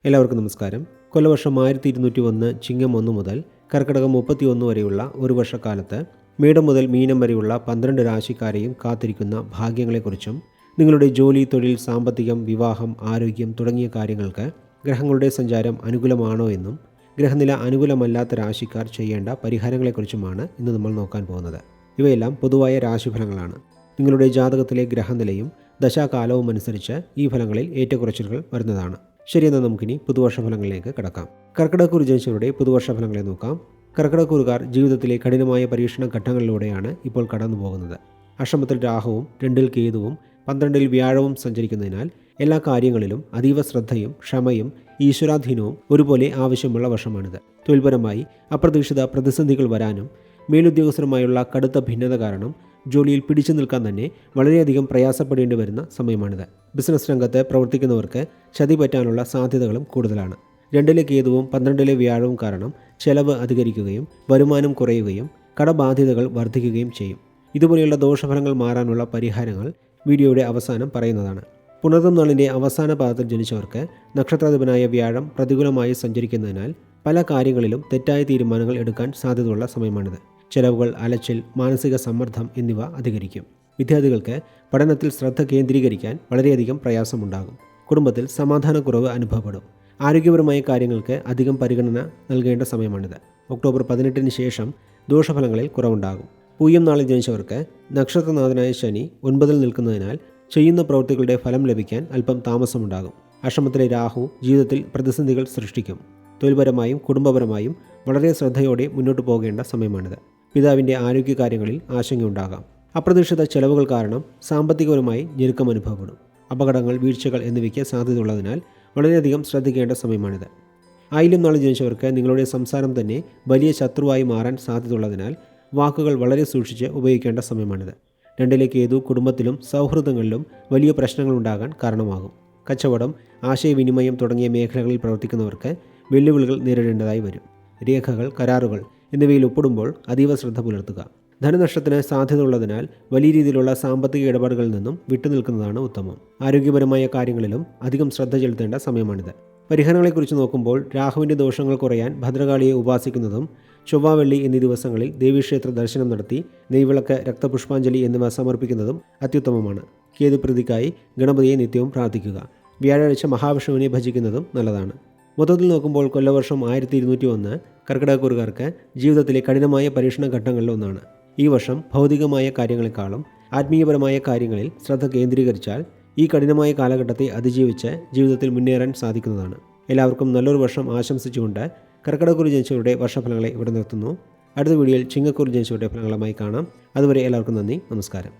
എല്ലാവർക്കും നമസ്കാരം. കൊല്ലവർഷം 1201 ചിങ്ങം 1 മുതൽ കർക്കിടകം 31 വരെയുള്ള ഒരു വർഷക്കാലത്ത് മേടം മുതൽ മീനം വരെയുള്ള 12 രാശിക്കാരെയും കാത്തിരിക്കുന്ന ഭാഗ്യങ്ങളെക്കുറിച്ചും നിങ്ങളുടെ ജോലി, തൊഴിൽ, സാമ്പത്തികം, വിവാഹം, ആരോഗ്യം തുടങ്ങിയ കാര്യങ്ങൾക്ക് ഗ്രഹങ്ങളുടെ സഞ്ചാരം അനുകൂലമാണോ എന്നും ഗ്രഹനില അനുകൂലമല്ലാത്ത രാശിക്കാർ ചെയ്യേണ്ട പരിഹാരങ്ങളെക്കുറിച്ചുമാണ് ഇന്ന് നമ്മൾ നോക്കാൻ പോകുന്നത്. ഇവയെല്ലാം പൊതുവായ രാശിഫലങ്ങളാണ്. നിങ്ങളുടെ ജാതകത്തിലെ ഗ്രഹനിലയും ദശാകാലവും അനുസരിച്ച് ഈ ഫലങ്ങളിൽ ഏറ്റക്കുറച്ചിലുകൾ വരുന്നതാണ്. ശരിയെന്നാൽ നമുക്കിനി പുതുവർഷ ഫലങ്ങളിലേക്ക് കടക്കാം. കർക്കിടകക്കൂർ ജനിച്ചവരുടെ പുതുവർഷ ഫലങ്ങളെ നോക്കാം. കർക്കിടകക്കൂറുകാർ ജീവിതത്തിലെ കഠിനമായ പരീക്ഷണ ഘട്ടങ്ങളിലൂടെയാണ് ഇപ്പോൾ കടന്നു പോകുന്നത്. അഷ്ടമത്തിൽ രാഹുവും 2-ൽ കേതുവും 12-ൽ വ്യാഴവും സഞ്ചരിക്കുന്നതിനാൽ എല്ലാ കാര്യങ്ങളിലും അതീവ ശ്രദ്ധയും ക്ഷമയും ഈശ്വരാധീനവും ഒരുപോലെ ആവശ്യമുള്ള വർഷമാണിത്. തൊഴിൽപരമായി അപ്രതീക്ഷിത പ്രതിസന്ധികൾ വരാനും മേലുദ്യോഗസ്ഥരുമായുള്ള കടുത്ത ഭിന്നത കാരണം ജോലിയിൽ പിടിച്ചു നിൽക്കാൻ തന്നെ വളരെയധികം പ്രയാസപ്പെടേണ്ടി വരുന്ന സമയമാണിത്. ബിസിനസ് രംഗത്ത് പ്രവർത്തിക്കുന്നവർക്ക് ചതി പറ്റാനുള്ള സാധ്യതകളും കൂടുതലാണ്. 2-ലെ കേതുവും 12-ലെ വ്യാഴവും കാരണം ചെലവ് അധികരിക്കുകയും വരുമാനം കുറയുകയും കടബാധ്യതകൾ വർദ്ധിക്കുകയും ചെയ്യും. ഇതുപോലെയുള്ള ദോഷഫലങ്ങൾ മാറാനുള്ള പരിഹാരങ്ങൾ വീഡിയോയുടെ അവസാനം പറയുന്നതാണ്. പുണർതം നാളിൻ്റെ അവസാന പാദത്തിൽ ജനിച്ചവർക്ക് നക്ഷത്രാധിപനായ വ്യാഴം പ്രതികൂലമായി സഞ്ചരിക്കുന്നതിനാൽ പല കാര്യങ്ങളിലും തെറ്റായ തീരുമാനങ്ങൾ എടുക്കാൻ സാധ്യതയുള്ള സമയമാണിത്. ചെലവുകൾ, അലച്ചിൽ, മാനസിക സമ്മർദ്ദം എന്നിവ അധികരിക്കും. വിദ്യാർത്ഥികൾക്ക് പഠനത്തിൽ ശ്രദ്ധ കേന്ദ്രീകരിക്കാൻ വളരെയധികം പ്രയാസമുണ്ടാകും. കുടുംബത്തിൽ സമാധാനക്കുറവ് അനുഭവപ്പെടും. ആരോഗ്യപരമായ കാര്യങ്ങൾക്ക് അധികം പരിഗണന നൽകേണ്ട സമയമാണിത്. ഒക്ടോബർ 18-ന് ശേഷം ദോഷഫലങ്ങളിൽ കുറവുണ്ടാകും. പൂയം നാളിൽ ജനിച്ചവർക്ക് നക്ഷത്രനാഥനായ ശനി 9-ൽ നിൽക്കുന്നതിനാൽ ചെയ്യുന്ന പ്രവൃത്തികളുടെ ഫലം ലഭിക്കാൻ അല്പം താമസമുണ്ടാകും. അഷ്ടമത്തിലെ രാഹു ജീവിതത്തിൽ പ്രതിസന്ധികൾ സൃഷ്ടിക്കും. തൊഴിൽപരമായും കുടുംബപരമായും വളരെ ശ്രദ്ധയോടെ മുന്നോട്ട് പോകേണ്ട സമയമാണിത്. പിതാവിൻ്റെ ആരോഗ്യകാര്യങ്ങളിൽ ആശങ്കയുണ്ടാകാം. അപ്രതീക്ഷിത ചെലവുകൾ കാരണം സാമ്പത്തികപരമായി ഞെരുക്കം അനുഭവപ്പെടും. അപകടങ്ങൾ, വീഴ്ചകൾ എന്നിവയ്ക്ക് സാധ്യതയുള്ളതിനാൽ വളരെയധികം ശ്രദ്ധിക്കേണ്ട സമയമാണിത്. ആയില്യം നാളിൽ ജനിച്ചവർക്ക് നിങ്ങളുടെ സംസാരം തന്നെ വലിയ ശത്രുവായി മാറാൻ സാധ്യതയുള്ളതിനാൽ വാക്കുകൾ വളരെ സൂക്ഷിച്ച് ഉപയോഗിക്കേണ്ട സമയമാണിത്. 2-ലെ കേതു കുടുംബത്തിലും സൗഹൃദങ്ങളിലും വലിയ പ്രശ്നങ്ങളുണ്ടാകാൻ കാരണമാകും. കച്ചവടം, ആശയവിനിമയം തുടങ്ങിയ മേഖലകളിൽ പ്രവർത്തിക്കുന്നവർക്ക് വെല്ലുവിളികൾ നേരിടേണ്ടതായി വരും. രേഖകൾ, കരാറുകൾ എന്നിവയിൽ ഒപ്പിടുമ്പോൾ അതീവ ശ്രദ്ധ പുലർത്തുക. ധനനഷ്ടത്തിന് സാധ്യത ഉള്ളതിനാൽ വലിയ രീതിയിലുള്ള സാമ്പത്തിക ഇടപാടുകളിൽ നിന്നും വിട്ടുനിൽക്കുന്നതാണ് ഉത്തമം. ആരോഗ്യപരമായ കാര്യങ്ങളിലും അധികം ശ്രദ്ധ ചെലുത്തേണ്ട സമയമാണിത്. പരിഹാരങ്ങളെക്കുറിച്ച് നോക്കുമ്പോൾ രാഹുവിൻ്റെ ദോഷങ്ങൾ കുറയാൻ ഭദ്രകാളിയെ ഉപാസിക്കുന്നതും ചൊവ്വ, വെള്ളി എന്നീ ദിവസങ്ങളിൽ ദേവീക്ഷേത്ര ദർശനം നടത്തി നെയ്വിളക്ക്, രക്തപുഷ്പാഞ്ജലി എന്നിവ സമർപ്പിക്കുന്നതും അത്യുത്തമമാണ്. കേതുപ്രീതിക്കായി ഗണപതിയെ നിത്യവും പ്രാർത്ഥിക്കുക. വ്യാഴാഴ്ച മഹാവിഷ്ണുവിനെ ഭജിക്കുന്നതും നല്ലതാണ്. മൊത്തത്തിൽ നോക്കുമ്പോൾ കൊല്ലവർഷം 1201 കർക്കിടകക്കൂറുകാർക്ക് ജീവിതത്തിലെ കഠിനമായ പരീക്ഷണ ഘട്ടങ്ങളിൽ ഒന്നാണ്. ഈ വർഷം ഭൗതികമായ കാര്യങ്ങളെക്കാളും ആത്മീയപരമായ കാര്യങ്ങളിൽ ശ്രദ്ധ കേന്ദ്രീകരിച്ചാൽ ഈ കഠിനമായ കാലഘട്ടത്തെ അതിജീവിച്ച് ജീവിതത്തിൽ മുന്നേറാൻ സാധിക്കുന്നതാണ്. എല്ലാവർക്കും നല്ലൊരു വർഷം ആശംസിച്ചുകൊണ്ട് കർക്കിടകക്കൂർ ജനിച്ചവരുടെ വർഷഫലങ്ങളെ ഇവിടെ നിർത്തുന്നു. അടുത്ത വീഡിയോയിൽ ചിങ്ങക്കൂർ ജനിച്ചവരുടെ ഫലങ്ങളുമായി കാണാം. അതുവരെ എല്ലാവർക്കും നന്ദി, നമസ്കാരം.